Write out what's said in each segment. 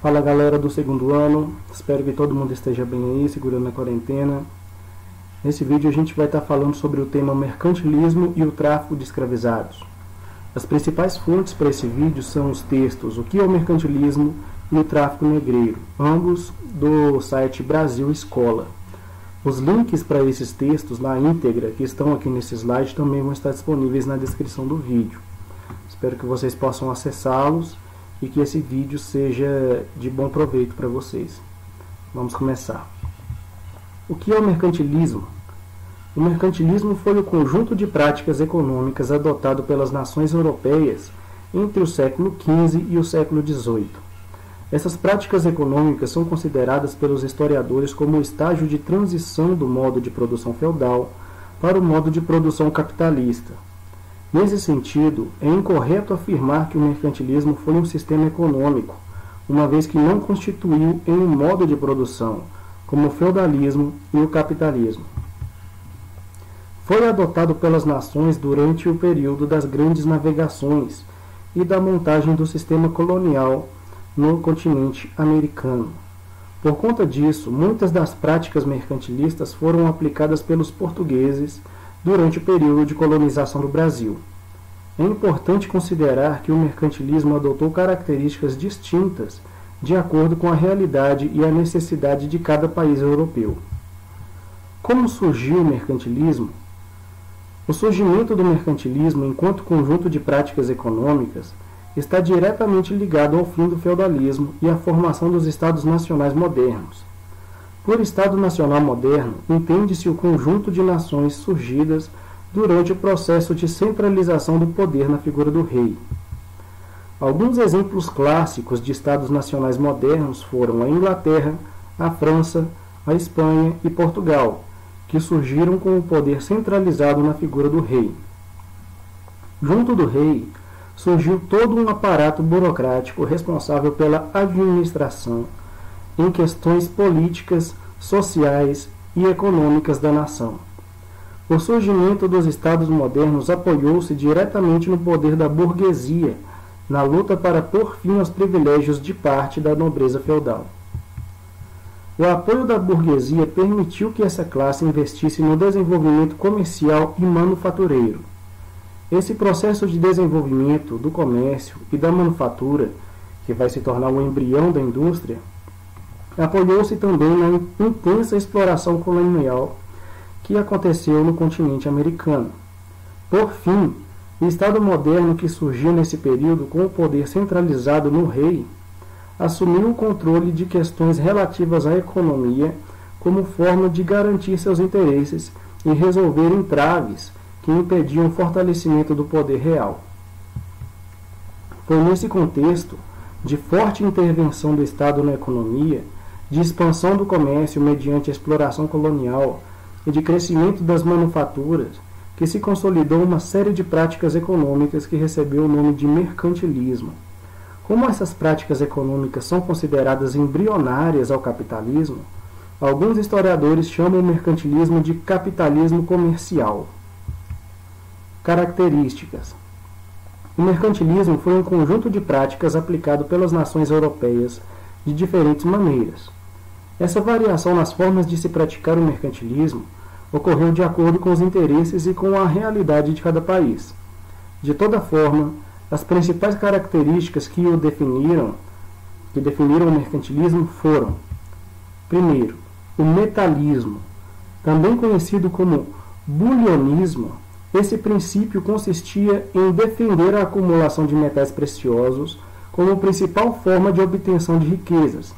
Fala galera do segundo ano, espero que todo mundo esteja bem aí, segurando a quarentena. Nesse vídeo a gente vai estar falando sobre o tema mercantilismo e o tráfico de escravizados. As principais fontes para esse vídeo são os textos O que é o mercantilismo e o tráfico negreiro, ambos do site Brasil Escola. Os links para esses textos na íntegra que estão aqui nesse slide também vão estar disponíveis na descrição do vídeo. Espero que vocês possam acessá-los e que esse vídeo seja de bom proveito para vocês. Vamos começar. O que é o mercantilismo? O mercantilismo foi o conjunto de práticas econômicas adotado pelas nações europeias entre o século XV e o século XVIII. Essas práticas econômicas são consideradas pelos historiadores como o estágio de transição do modo de produção feudal para o modo de produção capitalista. Nesse sentido, é incorreto afirmar que o mercantilismo foi um sistema econômico, uma vez que não constituiu em um modo de produção, como o feudalismo e o capitalismo. Foi adotado pelas nações durante o período das grandes navegações e da montagem do sistema colonial no continente americano. Por conta disso, muitas das práticas mercantilistas foram aplicadas pelos portugueses durante o período de colonização do Brasil. É importante considerar que o mercantilismo adotou características distintas de acordo com a realidade e a necessidade de cada país europeu. Como surgiu o mercantilismo? O surgimento do mercantilismo enquanto conjunto de práticas econômicas está diretamente ligado ao fim do feudalismo e à formação dos Estados nacionais modernos. Por Estado Nacional moderno, entende-se o conjunto de nações surgidas durante o processo de centralização do poder na figura do rei. Alguns exemplos clássicos de Estados nacionais modernos foram a Inglaterra, a França, a Espanha e Portugal, que surgiram com o poder centralizado na figura do rei. Junto do rei, surgiu todo um aparato burocrático responsável pela administração em questões políticas, sociais e econômicas da nação. O surgimento dos Estados modernos apoiou-se diretamente no poder da burguesia, na luta para pôr fim aos privilégios de parte da nobreza feudal. O apoio da burguesia permitiu que essa classe investisse no desenvolvimento comercial e manufatureiro. Esse processo de desenvolvimento do comércio e da manufatura, que vai se tornar o embrião da indústria, apoiou-se também na intensa exploração colonial que aconteceu no continente americano. Por fim, o Estado moderno que surgiu nesse período com o poder centralizado no rei, assumiu o controle de questões relativas à economia como forma de garantir seus interesses e resolver entraves que impediam o fortalecimento do poder real. Foi nesse contexto de forte intervenção do Estado na economia, de expansão do comércio mediante a exploração colonial e de crescimento das manufaturas, que se consolidou uma série de práticas econômicas que recebeu o nome de mercantilismo. Como essas práticas econômicas são consideradas embrionárias ao capitalismo, alguns historiadores chamam o mercantilismo de capitalismo comercial. Características. O mercantilismo foi um conjunto de práticas aplicado pelas nações europeias de diferentes maneiras. Essa variação nas formas de se praticar o mercantilismo ocorreu de acordo com os interesses e com a realidade de cada país. De toda forma, as principais características que definiram o mercantilismo foram: primeiro, o metalismo, também conhecido como bulionismo. Esse princípio consistia em defender a acumulação de metais preciosos como principal forma de obtenção de riquezas.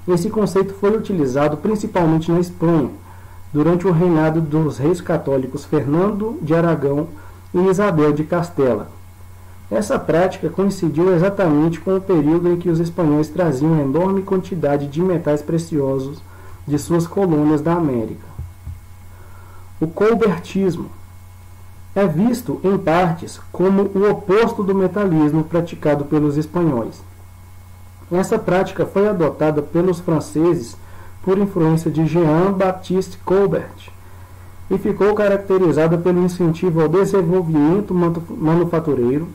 Esse conceito foi utilizado principalmente na Espanha, durante o reinado dos reis católicos Fernando de Aragão e Isabel de Castela. Essa prática coincidiu exatamente com o período em que os espanhóis traziam enorme quantidade de metais preciosos de suas colônias da América. O colbertismo é visto, em partes, como o oposto do metalismo praticado pelos espanhóis. Essa prática foi adotada pelos franceses por influência de Jean-Baptiste Colbert e ficou caracterizada pelo incentivo ao desenvolvimento manufatureiro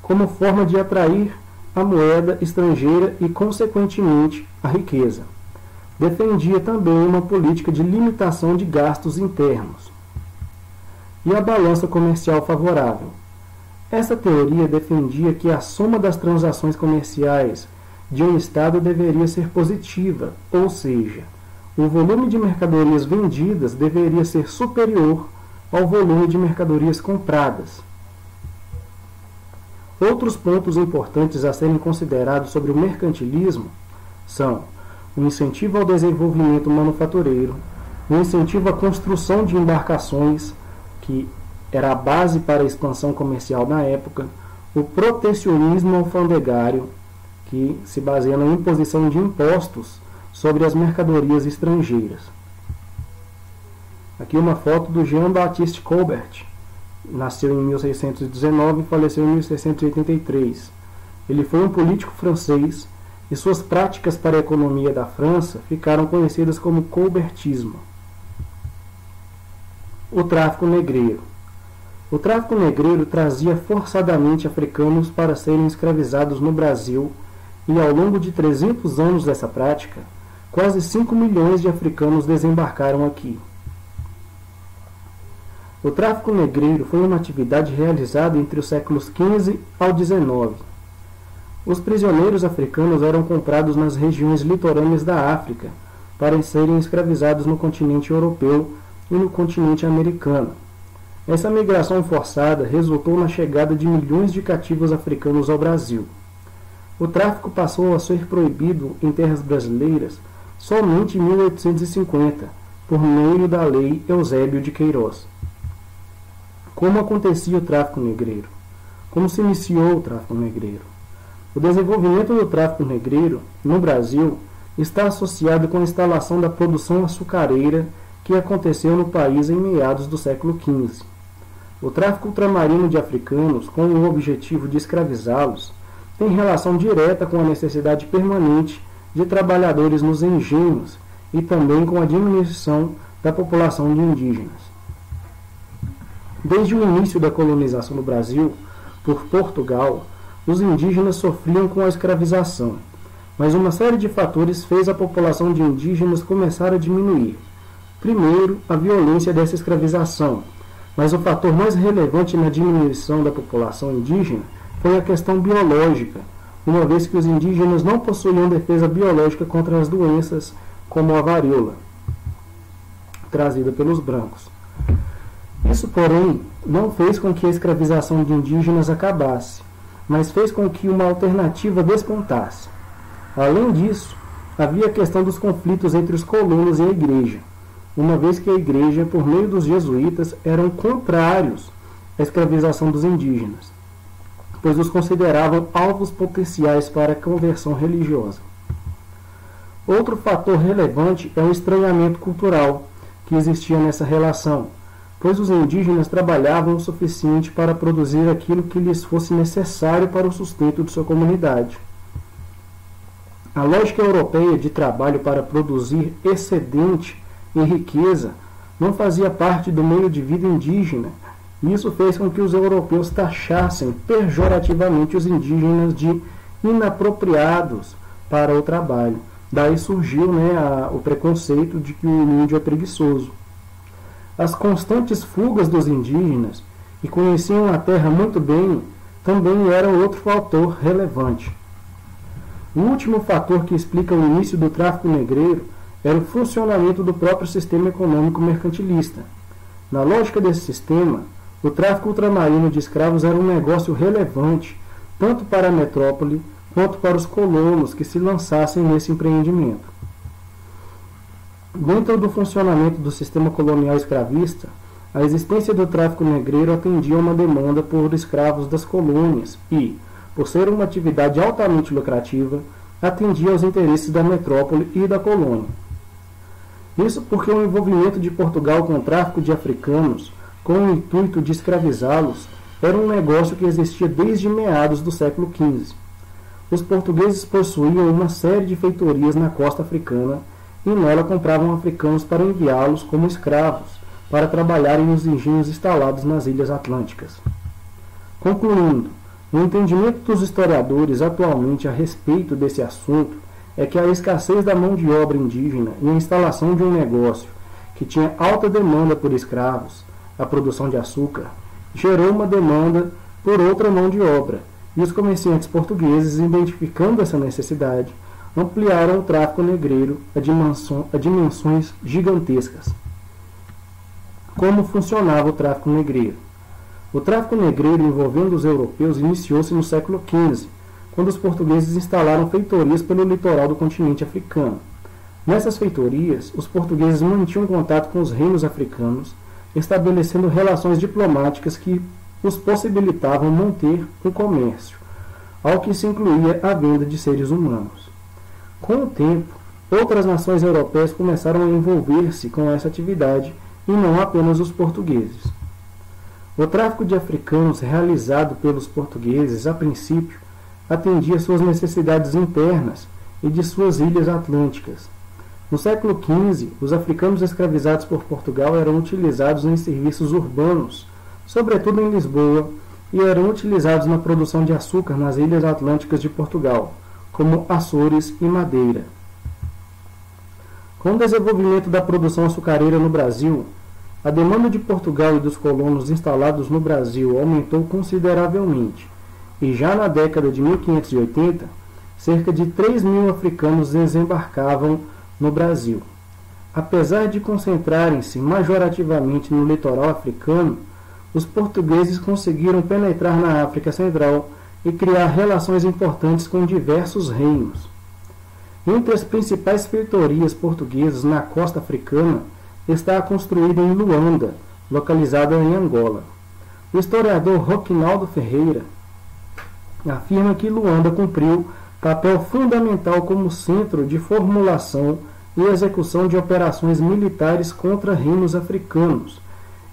como forma de atrair a moeda estrangeira e, consequentemente, a riqueza. Defendia também uma política de limitação de gastos internos e a balança comercial favorável. Essa teoria defendia que a soma das transações comerciais de um Estado deveria ser positiva, ou seja, o volume de mercadorias vendidas deveria ser superior ao volume de mercadorias compradas. Outros pontos importantes a serem considerados sobre o mercantilismo são o incentivo ao desenvolvimento manufatureiro, o incentivo à construção de embarcações, que era a base para a expansão comercial na época, o protecionismo alfandegário, que se baseia na imposição de impostos sobre as mercadorias estrangeiras. Aqui uma foto do Jean-Baptiste Colbert. Nasceu em 1619 e faleceu em 1683. Ele foi um político francês e suas práticas para a economia da França ficaram conhecidas como colbertismo. O tráfico negreiro. O tráfico negreiro trazia forçadamente africanos para serem escravizados no Brasil e, ao longo de 300 anos dessa prática, quase 5 milhões de africanos desembarcaram aqui. O tráfico negreiro foi uma atividade realizada entre os séculos XV ao XIX. Os prisioneiros africanos eram comprados nas regiões litorâneas da África para serem escravizados no continente europeu e no continente americano. Essa migração forçada resultou na chegada de milhões de cativos africanos ao Brasil. O tráfico passou a ser proibido em terras brasileiras somente em 1850, por meio da Lei Eusébio de Queiroz. Como acontecia o tráfico negreiro? Como se iniciou o tráfico negreiro? O desenvolvimento do tráfico negreiro no Brasil está associado com a instalação da produção açucareira que aconteceu no país em meados do século XV. O tráfico ultramarino de africanos, com o objetivo de escravizá-los, tem relação direta com a necessidade permanente de trabalhadores nos engenhos e também com a diminuição da população de indígenas. Desde o início da colonização do Brasil por Portugal, os indígenas sofriam com a escravização, mas uma série de fatores fez a população de indígenas começar a diminuir. Primeiro, a violência dessa escravização, mas o fator mais relevante na diminuição da população indígena foi a questão biológica, uma vez que os indígenas não possuíam defesa biológica contra as doenças como a varíola, trazida pelos brancos. Isso, porém, não fez com que a escravização de indígenas acabasse, mas fez com que uma alternativa despontasse. Além disso, havia a questão dos conflitos entre os colonos e a igreja, uma vez que a igreja, por meio dos jesuítas, eram contrários à escravização dos indígenas, pois os consideravam alvos potenciais para a conversão religiosa. Outro fator relevante é o estranhamento cultural que existia nessa relação, pois os indígenas trabalhavam o suficiente para produzir aquilo que lhes fosse necessário para o sustento de sua comunidade. A lógica europeia de trabalho para produzir excedente e riqueza não fazia parte do meio de vida indígena, e isso fez com que os europeus taxassem pejorativamente os indígenas de inapropriados para o trabalho. Daí surgiu o preconceito de que o índio é preguiçoso. As constantes fugas dos indígenas, que conheciam a terra muito bem, também eram outro fator relevante. O último fator que explica o início do tráfico negreiro era o funcionamento do próprio sistema econômico mercantilista. Na lógica desse sistema, o tráfico ultramarino de escravos era um negócio relevante, tanto para a metrópole quanto para os colonos que se lançassem nesse empreendimento. Dentro do funcionamento do sistema colonial escravista, a existência do tráfico negreiro atendia a uma demanda por escravos das colônias e, por ser uma atividade altamente lucrativa, atendia aos interesses da metrópole e da colônia. Isso porque o envolvimento de Portugal com o tráfico de africanos, com o intuito de escravizá-los, era um negócio que existia desde meados do século XV. Os portugueses possuíam uma série de feitorias na costa africana e nela compravam africanos para enviá-los como escravos, para trabalharem nos engenhos instalados nas ilhas atlânticas. Concluindo, O entendimento dos historiadores atualmente a respeito desse assunto é que a escassez da mão de obra indígena e a instalação de um negócio que tinha alta demanda por escravos, a produção de açúcar, gerou uma demanda por outra mão de obra, e os comerciantes portugueses, identificando essa necessidade, ampliaram o tráfico negreiro a dimensões gigantescas. Como funcionava o tráfico negreiro? O tráfico negreiro envolvendo os europeus iniciou-se no século XV, quando os portugueses instalaram feitorias pelo litoral do continente africano. Nessas feitorias, os portugueses mantinham contato com os reinos africanos, estabelecendo relações diplomáticas que os possibilitavam manter um comércio, ao que se incluía a venda de seres humanos. Com o tempo, outras nações europeias começaram a envolver-se com essa atividade, e não apenas os portugueses. O tráfico de africanos realizado pelos portugueses, a princípio, atendia suas necessidades internas e de suas ilhas atlânticas. No século XV, os africanos escravizados por Portugal eram utilizados em serviços urbanos, sobretudo em Lisboa, e eram utilizados na produção de açúcar nas ilhas atlânticas de Portugal, como Açores e Madeira. Com o desenvolvimento da produção açucareira no Brasil, a demanda de Portugal e dos colonos instalados no Brasil aumentou consideravelmente, e já na década de 1580, cerca de 3.000 africanos desembarcavam no Brasil. Apesar de concentrarem-se majorativamente no litoral africano, os portugueses conseguiram penetrar na África Central e criar relações importantes com diversos reinos. Entre as principais feitorias portuguesas na costa africana está a construída em Luanda, localizada em Angola. O historiador Roquinaldo Ferreira afirma que Luanda cumpriu papel fundamental como centro de formulação e execução de operações militares contra reinos africanos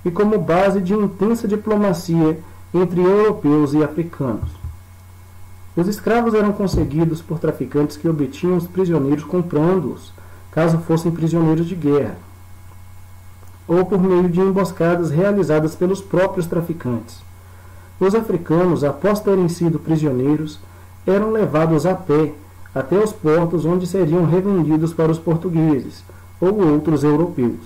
e como base de intensa diplomacia entre europeus e africanos. Os escravos eram conseguidos por traficantes que obtinham os prisioneiros comprando-os, caso fossem prisioneiros de guerra, ou por meio de emboscadas realizadas pelos próprios traficantes. Os africanos, após terem sido prisioneiros, eram levados a pé até os portos onde seriam revendidos para os portugueses ou outros europeus.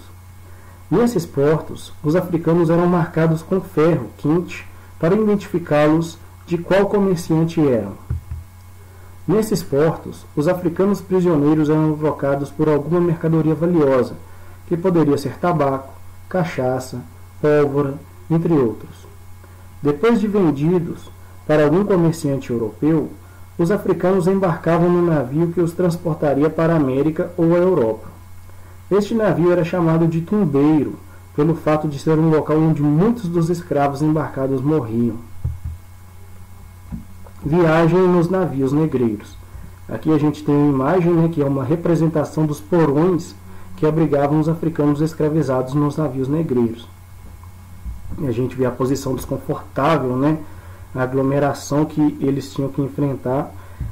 Nesses portos, os africanos eram marcados com ferro quente para identificá-los de qual comerciante eram. Nesses portos, os africanos prisioneiros eram trocados por alguma mercadoria valiosa, que poderia ser tabaco, cachaça, pólvora, entre outros. Depois de vendidos para algum comerciante europeu, os africanos embarcavam no navio que os transportaria para a América ou a Europa. Este navio era chamado de tumbeiro, pelo fato de ser um local onde muitos dos escravos embarcados morriam. Viagem nos navios negreiros. Aqui a gente tem uma imagem, que é uma representação dos porões que abrigavam os africanos escravizados nos navios negreiros. E a gente vê a posição desconfortável, a aglomeração que eles tinham que enfrentar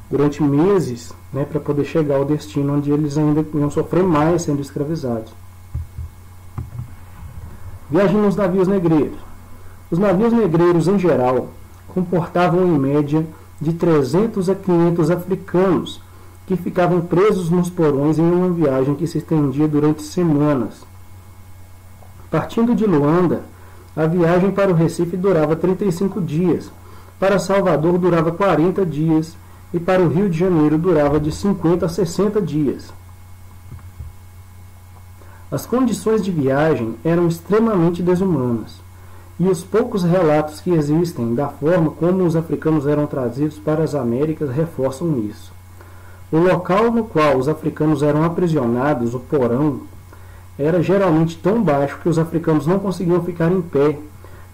durante meses, para poder chegar ao destino onde eles ainda iam sofrer mais sendo escravizados. Viagem nos navios negreiros. Os navios negreiros, em geral, comportavam em média de 300 a 500 africanos que ficavam presos nos porões em uma viagem que se estendia durante semanas. Partindo de Luanda, a viagem para o Recife durava 35 dias, para Salvador durava 40 dias e para o Rio de Janeiro durava de 50 a 60 dias. As condições de viagem eram extremamente desumanas, e os poucos relatos que existem da forma como os africanos eram trazidos para as Américas reforçam isso. O local no qual os africanos eram aprisionados, o porão, era geralmente tão baixo que os africanos não conseguiam ficar em pé,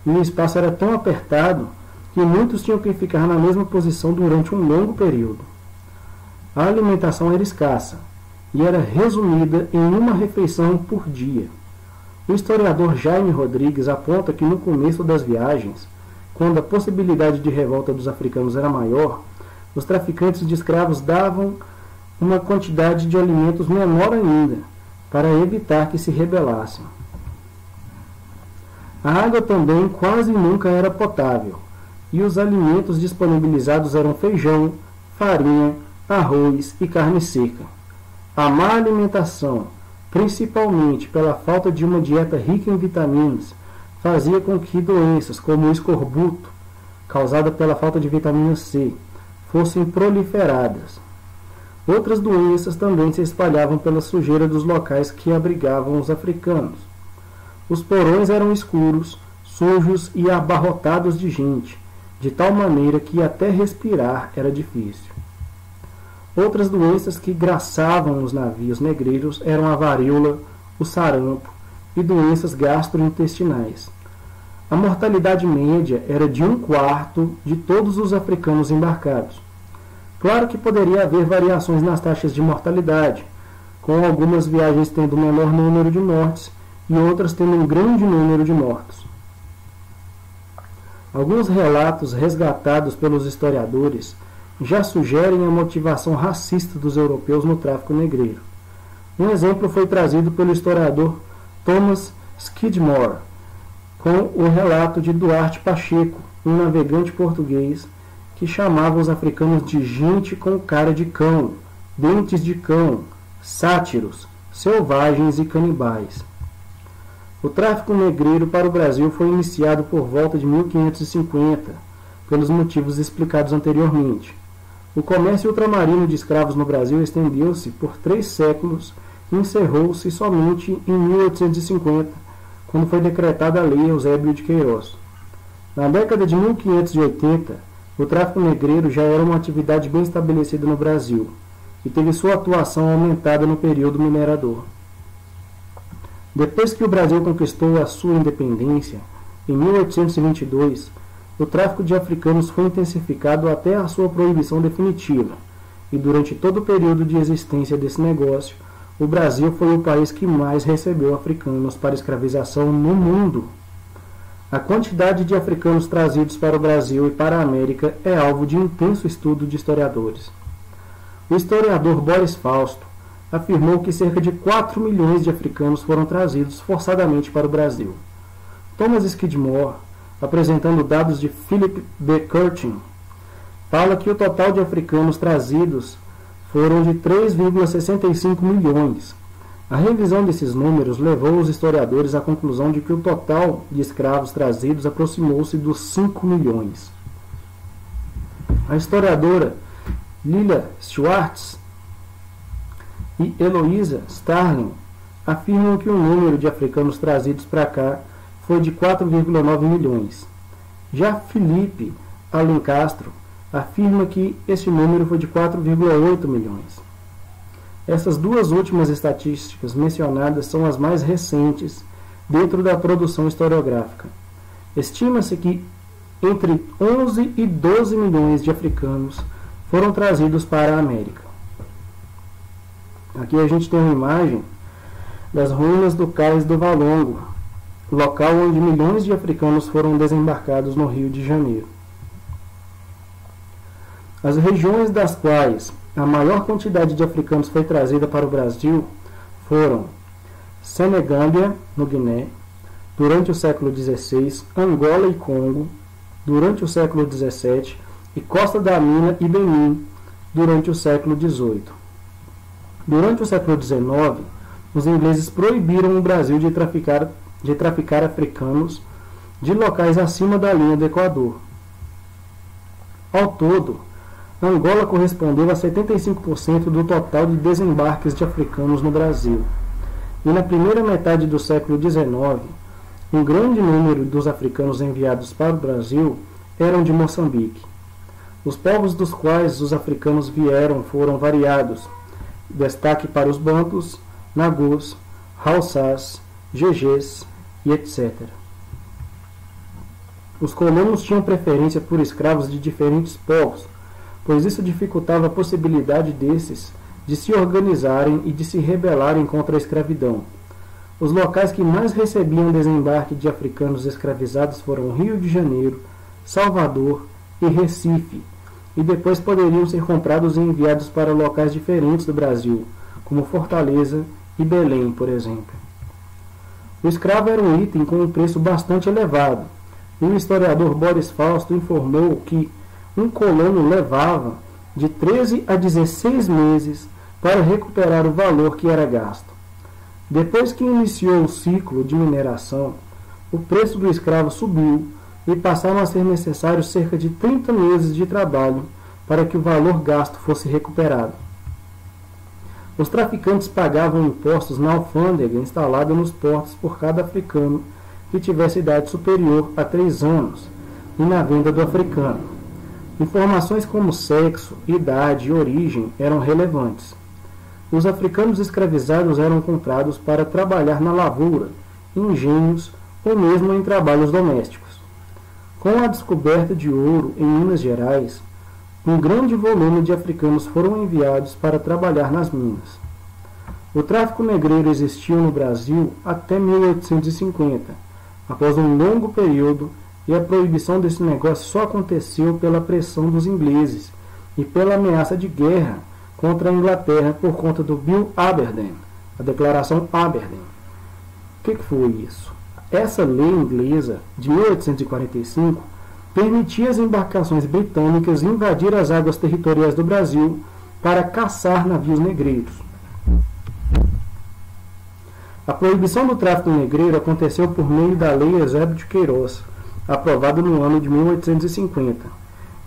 e o espaço era tão apertado que muitos tinham que ficar na mesma posição durante um longo período. A alimentação era escassa e era resumida em uma refeição por dia. O historiador Jaime Rodrigues aponta que no começo das viagens, quando a possibilidade de revolta dos africanos era maior, os traficantes de escravos davam uma quantidade de alimentos menor ainda, para evitar que se rebelassem. A água também quase nunca era potável, e os alimentos disponibilizados eram feijão, farinha, arroz e carne seca. A má alimentação, principalmente pela falta de uma dieta rica em vitaminas, fazia com que doenças como o escorbuto, causada pela falta de vitamina C, fossem proliferadas. Outras doenças também se espalhavam pela sujeira dos locais que abrigavam os africanos. Os porões eram escuros, sujos e abarrotados de gente, de tal maneira que até respirar era difícil. Outras doenças que graçavam os navios negreiros eram a varíola, o sarampo e doenças gastrointestinais. A mortalidade média era de 1/4 de todos os africanos embarcados. Claro que poderia haver variações nas taxas de mortalidade, com algumas viagens tendo menor número de mortes e outras tendo um grande número de mortos. Alguns relatos resgatados pelos historiadores já sugerem a motivação racista dos europeus no tráfico negreiro. Um exemplo foi trazido pelo historiador Thomas Skidmore, com o relato de Duarte Pacheco, um navegante português que chamava os africanos de gente com cara de cão, dentes de cão, sátiros, selvagens e canibais. O tráfico negreiro para o Brasil foi iniciado por volta de 1550, pelos motivos explicados anteriormente. O comércio ultramarino de escravos no Brasil estendeu-se por 3 séculos e encerrou-se somente em 1850, quando foi decretada a Lei Eusébio de Queiroz. Na década de 1580, o tráfico negreiro já era uma atividade bem estabelecida no Brasil e teve sua atuação aumentada no período minerador. Depois que o Brasil conquistou a sua independência, em 1822, o tráfico de africanos foi intensificado até a sua proibição definitiva, e durante todo o período de existência desse negócio, o Brasil foi o país que mais recebeu africanos para escravização no mundo. A quantidade de africanos trazidos para o Brasil e para a América é alvo de intenso estudo de historiadores. O historiador Boris Fausto afirmou que cerca de 4 milhões de africanos foram trazidos forçadamente para o Brasil. Thomas Skidmore, apresentando dados de Philip B. Curtin, fala que o total de africanos trazidos foram de 3,65 milhões. A revisão desses números levou os historiadores à conclusão de que o total de escravos trazidos aproximou-se dos 5 milhões. A historiadora Lila Schwartz e Eloisa Starling afirmam que o número de africanos trazidos para cá foi de 4,9 milhões. Já Felipe Alencastro afirma que esse número foi de 4,8 milhões. Essas duas últimas estatísticas mencionadas são as mais recentes dentro da produção historiográfica. Estima-se que entre 11 e 12 milhões de africanos foram trazidos para a América. Aqui a gente tem uma imagem das ruínas do Cais do Valongo, local onde milhões de africanos foram desembarcados no Rio de Janeiro. As regiões das quais a maior quantidade de africanos foi trazida para o Brasil foram Senegâmbia, no Guiné, durante o século XVI, Angola e Congo, durante o século XVII, e Costa da Mina e Benin, durante o século XVIII. Durante o século XIX, os ingleses proibiram o Brasil de traficar africanos de locais acima da linha do Equador. Ao todo, Angola correspondeu a 75% do total de desembarques de africanos no Brasil. E na primeira metade do século XIX, um grande número dos africanos enviados para o Brasil eram de Moçambique. Os povos dos quais os africanos vieram foram variados. Destaque para os bantus, nagôs, haussás, gegés e etc. Os colonos tinham preferência por escravos de diferentes povos, pois isso dificultava a possibilidade desses de se organizarem e de se rebelarem contra a escravidão. Os locais que mais recebiam desembarque de africanos escravizados foram Rio de Janeiro, Salvador e Recife, e depois poderiam ser comprados e enviados para locais diferentes do Brasil, como Fortaleza e Belém, por exemplo. O escravo era um item com um preço bastante elevado, e o historiador Boris Fausto informou que um colono levava de 13 a 16 meses para recuperar o valor que era gasto. Depois que iniciou o ciclo de mineração, o preço do escravo subiu e passaram a ser necessários cerca de 30 meses de trabalho para que o valor gasto fosse recuperado. Os traficantes pagavam impostos na alfândega instalada nos portos por cada africano que tivesse idade superior a 3 anos e na venda do africano. Informações como sexo, idade e origem eram relevantes. Os africanos escravizados eram comprados para trabalhar na lavoura, em engenhos ou mesmo em trabalhos domésticos. Com a descoberta de ouro em Minas Gerais, um grande volume de africanos foram enviados para trabalhar nas minas. O tráfico negreiro existiu no Brasil até 1850, após um longo período, e a proibição desse negócio só aconteceu pela pressão dos ingleses e pela ameaça de guerra contra a Inglaterra por conta do Bill Aberdeen, a Declaração Aberdeen. O que foi isso? Essa lei inglesa de 1845 permitia às embarcações britânicas invadir as águas territoriais do Brasil para caçar navios negreiros. A proibição do tráfico negreiro aconteceu por meio da Lei Eusébio de Queiroz, aprovada no ano de 1850,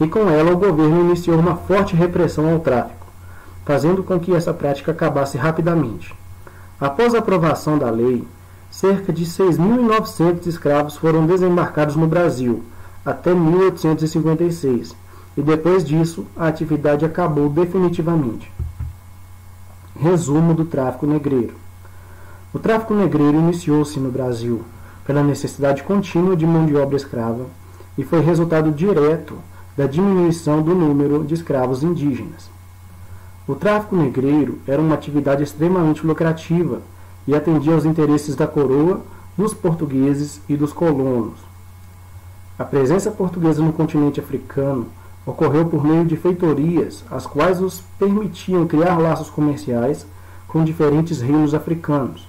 e com ela o governo iniciou uma forte repressão ao tráfico, fazendo com que essa prática acabasse rapidamente. Após a aprovação da lei, cerca de 6.900 escravos foram desembarcados no Brasil, até 1856, e depois disso a atividade acabou definitivamente. Resumo do tráfico negreiro. O tráfico negreiro iniciou-se no Brasil pela necessidade contínua de mão de obra escrava e foi resultado direto da diminuição do número de escravos indígenas. O tráfico negreiro era uma atividade extremamente lucrativa e atendia aos interesses da coroa, dos portugueses e dos colonos. A presença portuguesa no continente africano ocorreu por meio de feitorias, as quais os permitiam criar laços comerciais com diferentes reinos africanos.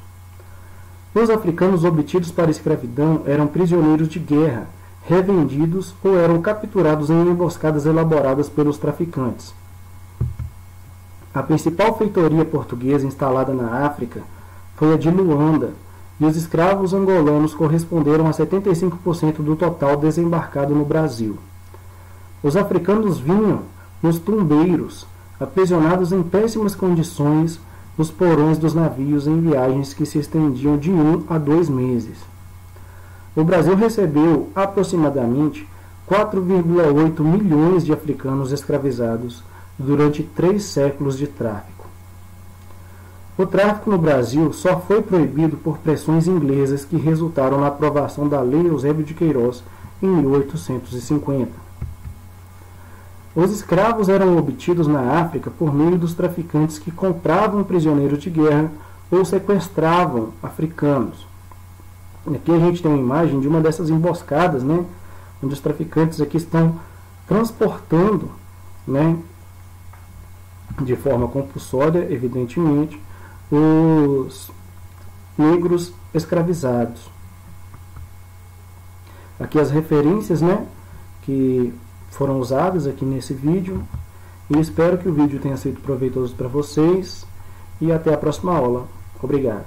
Os africanos obtidos para a escravidão eram prisioneiros de guerra, revendidos ou eram capturados em emboscadas elaboradas pelos traficantes. A principal feitoria portuguesa instalada na África foi a de Luanda, e os escravos angolanos corresponderam a 75% do total desembarcado no Brasil. Os africanos vinham nos tumbeiros, aprisionados em péssimas condições nos porões dos navios em viagens que se estendiam de 1 a 2 meses. O Brasil recebeu aproximadamente 4,8 milhões de africanos escravizados durante 3 séculos de tráfico. O tráfico no Brasil só foi proibido por pressões inglesas que resultaram na aprovação da Lei Eusébio de Queiroz em 1850. Os escravos eram obtidos na África por meio dos traficantes que compravam prisioneiros de guerra ou sequestravam africanos. Aqui a gente tem uma imagem de uma dessas emboscadas, né, onde os traficantes aqui estão transportando, né, de forma compulsória, evidentemente, os negros escravizados. Aqui as referências, né, que foram usadas aqui nesse vídeo, e espero que o vídeo tenha sido proveitoso para vocês, e até a próxima aula. Obrigado.